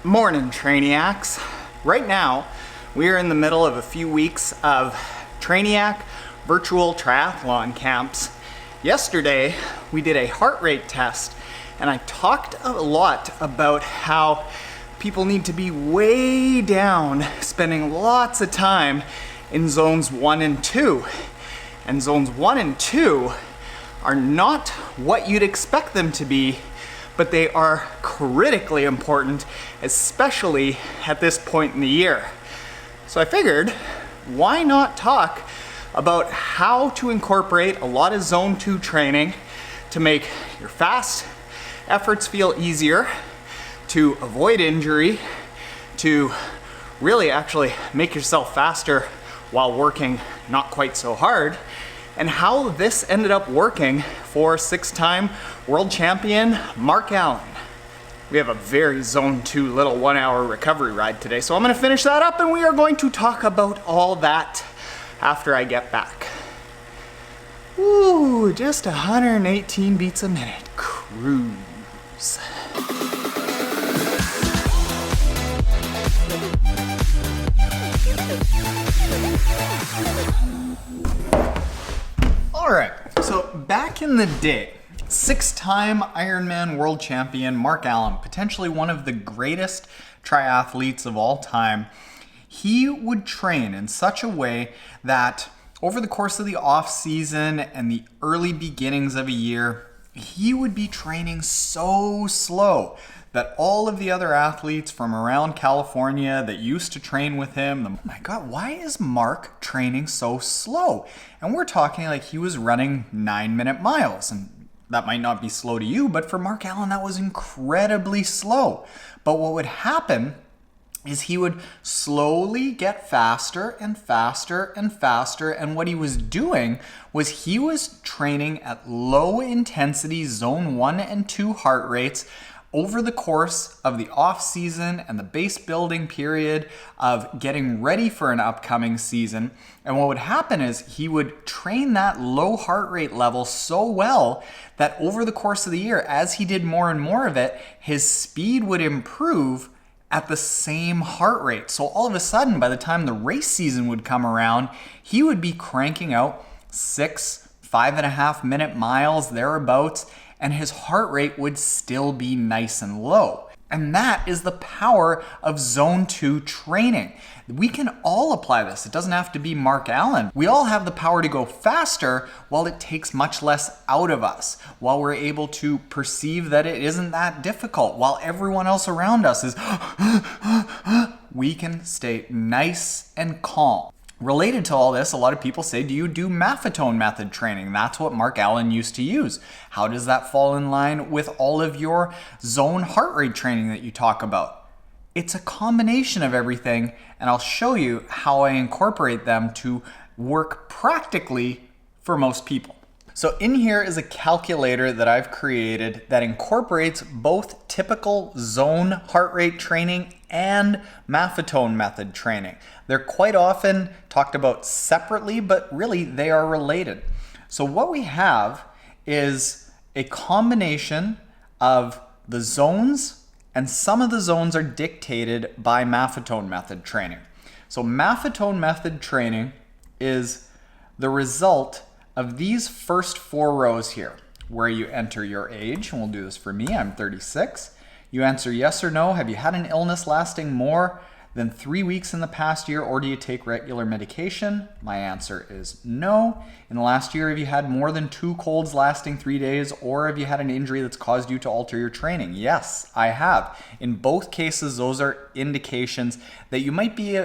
Morning, Trainiacs. Right now, we are in the middle of a few weeks of Trainiac virtual triathlon camps. Yesterday, we did a heart rate test, and I talked a lot about how people need to be way down, spending lots of time in zones 1 and 2. And zones 1 and 2 are not what you'd expect them to be, but they are critically important, especially at this point in the year. So I figured, why not talk about how to incorporate a lot of zone 2 training to make your fast efforts feel easier, to avoid injury, to really actually make yourself faster while working not quite so hard, and how this ended up working for 6-time world champion Mark Allen. We have a very zone 2 little 1-hour recovery ride today, so I'm gonna finish that up and we are going to talk about all that after I get back. Ooh, just 118 beats a minute. Cruise. All right, so back in the day, 6-time Ironman world champion Mark Allen, potentially one of the greatest triathletes of all time, he would train in such a way that over the course of the off season and the early beginnings of a year, he would be training so slow that all of the other athletes from around California that used to train with him, oh my God, why is Mark training so slow? And we're talking like he was running 9-minute miles. And that might not be slow to you, but for Mark Allen, that was incredibly slow. But what would happen is he would slowly get faster and faster and faster. And what he was doing was he was training at low intensity zone 1 and 2 heart rates over the course of the off season and the base building period of getting ready for an upcoming season. And what would happen is he would train that low heart rate level so well that over the course of the year, as he did more and more of it, his speed would improve at the same heart rate. So all of a sudden, by the time the race season would come around, he would be cranking out 5.5 minute miles thereabouts, and his heart rate would still be nice and low. And that is the power of zone 2 training. We can all apply this. It doesn't have to be Mark Allen. We all have the power to go faster while it takes much less out of us, while we're able to perceive that it isn't that difficult, while everyone else around us is, we can stay nice and calm. Related to all this, a lot of people say, do you do Maffetone method training? That's what Mark Allen used to use. How does that fall in line with all of your zone heart rate training that you talk about? It's a combination of everything, and I'll show you how I incorporate them to work practically for most people. So in here is a calculator that I've created that incorporates both typical zone heart rate training and Maffetone method training. They're quite often talked about separately, but really they are related. So what we have is a combination of the zones, and some of the zones are dictated by Maffetone method training. So Maffetone method training is the result of these first 4 rows here, where you enter your age, and we'll do this for me, I'm 36. You answer yes or no. Have you had an illness lasting more than 3 weeks in the past year, or do you take regular medication? My answer is no. In the last year, have you had more than 2 colds lasting 3 days, or have you had an injury that's caused you to alter your training? Yes, I have. In both cases, those are indications that you might be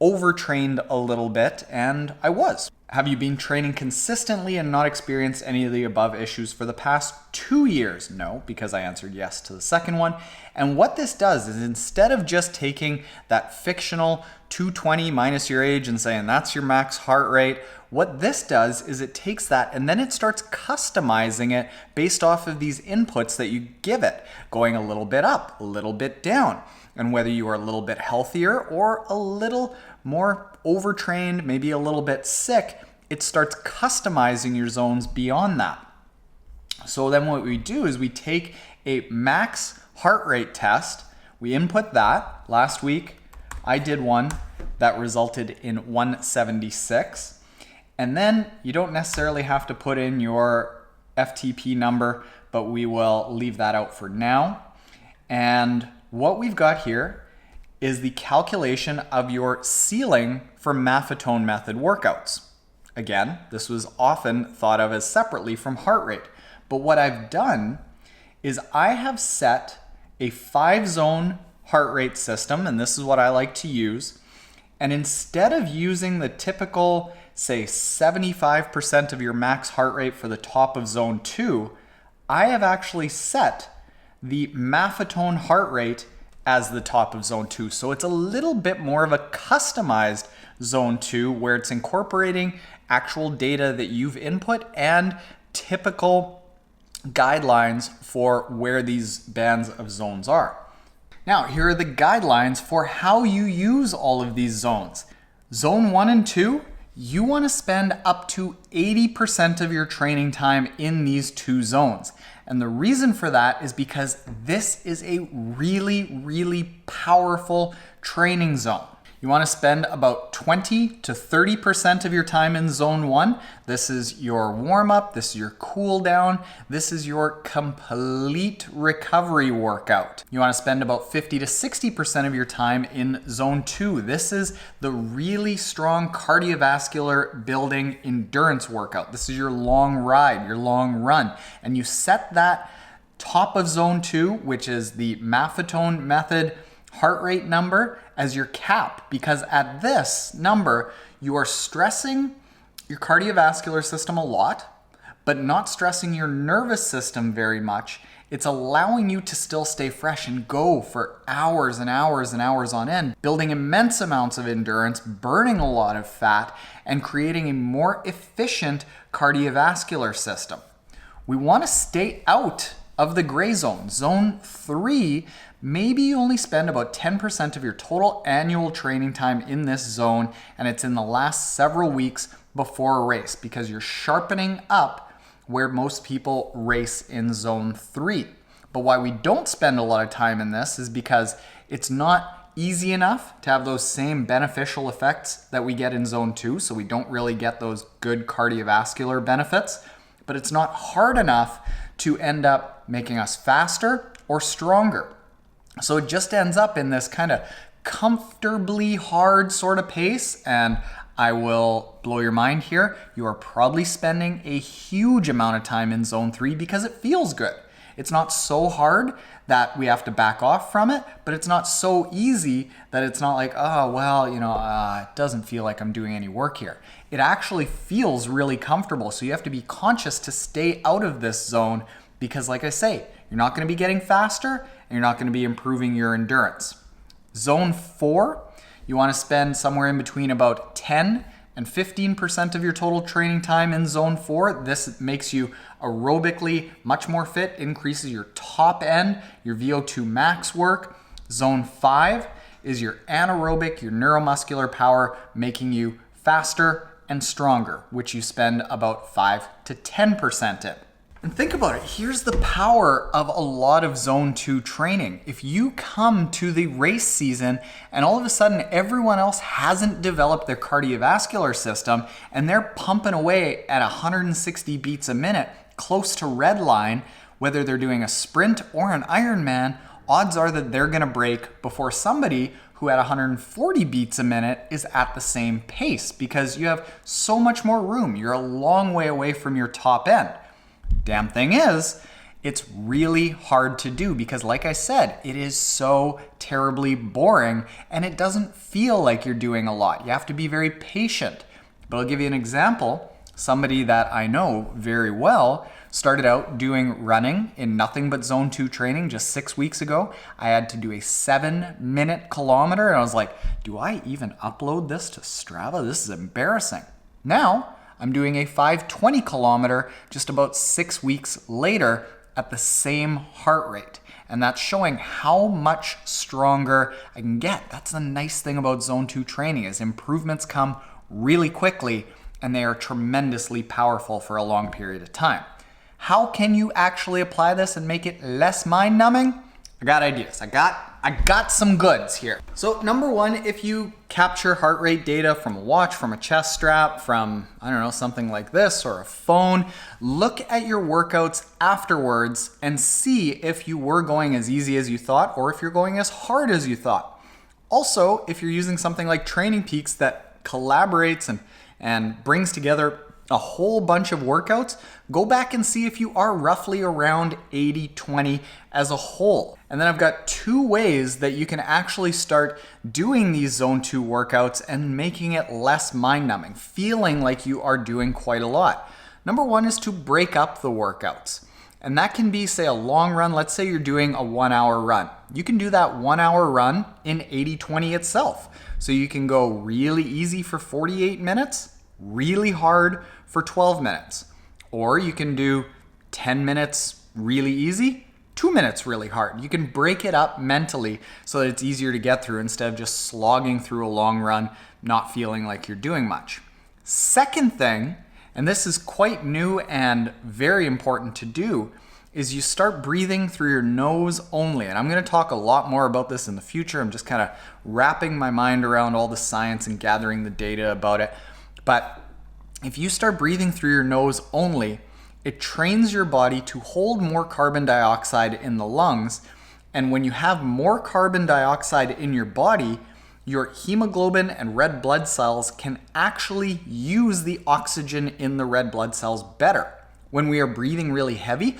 overtrained a little bit, and I was. Have you been training consistently and not experienced any of the above issues for the past 2 years? No, because I answered yes to the second one. And what this does is, instead of just taking that fictional 220 minus your age and saying that's your max heart rate, what this does is it takes that and then it starts customizing it based off of these inputs that you give it, going a little bit up, a little bit down. And whether you are a little bit healthier or a little more overtrained, maybe a little bit sick, it starts customizing your zones beyond that. So then what we do is we take a max heart rate test, We input that. Last week, I did one that resulted in 176. And then you don't necessarily have to put in your FTP number, but we will leave that out for now. And what we've got here is the calculation of your ceiling for Maffetone method workouts. Again, this was often thought of as separately from heart rate. But what I've done is I have set a 5-zone heart rate system, and this is what I like to use. And instead of using the typical, say, 75% of your max heart rate for the top of zone 2, I have actually set the Maffetone heart rate as the top of zone 2. So it's a little bit more of a customized zone 2 where it's incorporating actual data that you've input and typical guidelines for where these bands of zones are. Now, here are the guidelines for how you use all of these zones. Zone 1 and 2, you want to spend up to 80% of your training time in these 2 zones. And the reason for that is because this is a really, really powerful training zone. You want to spend about 20 to 30% of your time in zone 1. This is your warm-up, this is your cool down, this is your complete recovery workout. You want to spend about 50 to 60% of your time in zone 2. This is the really strong cardiovascular building endurance workout. This is your long ride, your long run. And you set that top of zone 2, which is the Maffetone method heart rate number, as your cap, because at this number, you are stressing your cardiovascular system a lot, but not stressing your nervous system very much. It's allowing you to still stay fresh and go for hours and hours and hours on end, building immense amounts of endurance, burning a lot of fat, and creating a more efficient cardiovascular system. We want to stay out of the gray zone. Zone 3, maybe you only spend about 10% of your total annual training time in this zone, and it's in the last several weeks before a race because you're sharpening up where most people race in zone 3. But why we don't spend a lot of time in this is because it's not easy enough to have those same beneficial effects that we get in zone 2, so we don't really get those good cardiovascular benefits, but it's not hard enough to end up making us faster or stronger. So it just ends up in this kind of comfortably hard sort of pace, and I will blow your mind here. You are probably spending a huge amount of time in zone 3 because it feels good. It's not so hard that we have to back off from it, but it's not so easy that it's not like, oh, well, it doesn't feel like I'm doing any work here. It actually feels really comfortable. So you have to be conscious to stay out of this zone because, like I say, you're not going to be getting faster and you're not going to be improving your endurance. Zone 4, you want to spend somewhere in between about 10 and 15% of your total training time in zone 4. This makes you aerobically much more fit, increases your top end, your VO2 max work. Zone 5 is your anaerobic, your neuromuscular power, making you faster and stronger, which you spend about 5 to 10% in. And think about it, here's the power of a lot of zone 2 training. If you come to the race season and all of a sudden everyone else hasn't developed their cardiovascular system and they're pumping away at 160 beats a minute, close to red line, whether they're doing a sprint or an Ironman, odds are that they're gonna break before somebody who at 140 beats a minute is at the same pace because you have so much more room. You're a long way away from your top end. Damn thing is, it's really hard to do because, like I said, it is so terribly boring and it doesn't feel like you're doing a lot. You have to be very patient. But I'll give you an example. Somebody that I know very well started out doing running in nothing but zone 2 training just 6 weeks ago. I had to do a 7-minute kilometer and I was like, do I even upload this to Strava? This is embarrassing. Now, I'm doing a 5:20 kilometer just about 6 weeks later at the same heart rate. And that's showing how much stronger I can get. That's the nice thing about zone 2 training is improvements come really quickly and they are tremendously powerful for a long period of time. How can you actually apply this and make it less mind-numbing? I got ideas. I got I got some goods here. So number one, if you capture heart rate data from a watch, from a chest strap, from, I don't know, something like this or a phone, look at your workouts afterwards and see if you were going as easy as you thought or if you're going as hard as you thought. Also, if you're using something like Training Peaks that collaborates and brings together a whole bunch of workouts, go back and see if you are roughly around 80-20 as a whole. And then I've got 2 ways that you can actually start doing these zone 2 workouts and making it less mind-numbing, feeling like you are doing quite a lot. Number 1 is to break up the workouts. And that can be, say, a long run. Let's say you're doing a 1-hour run. You can do that 1-hour run in 80-20 itself. So you can go really easy for 48 minutes, really hard for 12 minutes. Or you can do 10 minutes really easy, 2 minutes really hard. You can break it up mentally so that it's easier to get through instead of just slogging through a long run, not feeling like you're doing much. Second thing, and this is quite new and very important to do, is you start breathing through your nose only. And I'm going to talk a lot more about this in the future. I'm just kind of wrapping my mind around all the science and gathering the data about it. But if you start breathing through your nose only, it trains your body to hold more carbon dioxide in the lungs. And when you have more carbon dioxide in your body, your hemoglobin and red blood cells can actually use the oxygen in the red blood cells better. When we are breathing really heavy,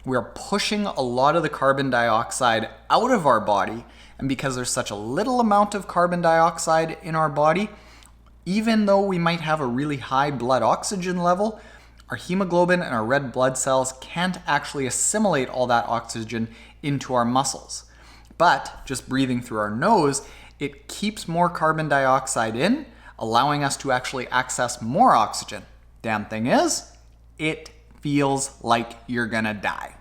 we are pushing a lot of the carbon dioxide out of our body. And because there's such a little amount of carbon dioxide in our body, even though we might have a really high blood oxygen level, our hemoglobin and our red blood cells can't actually assimilate all that oxygen into our muscles. But just breathing through our nose, it keeps more carbon dioxide in, allowing us to actually access more oxygen. Damn thing is, it feels like you're gonna die.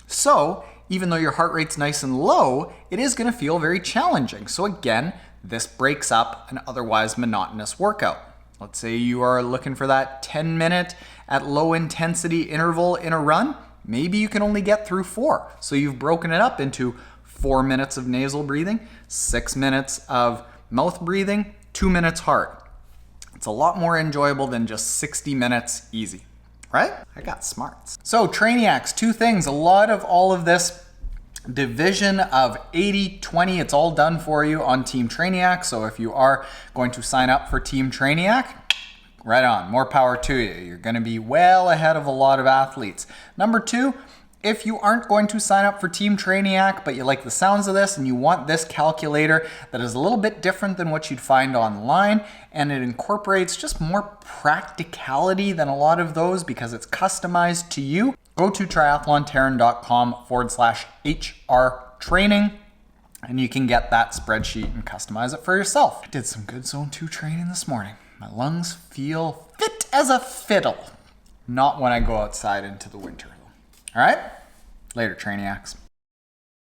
So, even though your heart rate's nice and low, it is gonna feel very challenging. So again, this breaks up an otherwise monotonous workout. Let's say you are looking for that 10-minute at low intensity interval in a run. Maybe you can only get through 4. So you've broken it up into 4 minutes of nasal breathing, 6 minutes of mouth breathing, 2 minutes hard. It's a lot more enjoyable than just 60 minutes easy, right? I got smarts. So Trainiacs, 2 things. A lot of all of this division of 80-20, it's all done for you on Team Trainiac. So if you are going to sign up for Team Trainiac, right on, more power to you. You're going to be well ahead of a lot of athletes. Number 2, if you aren't going to sign up for Team Trainiac, but you like the sounds of this and you want this calculator that is a little bit different than what you'd find online, and it incorporates just more practicality than a lot of those because it's customized to you, go to triathlontaren.com/HR training and you can get that spreadsheet and customize it for yourself. I did some good zone 2 training this morning. My lungs feel fit as a fiddle. Not when I go outside into the winter. All right? Later, Trainiacs.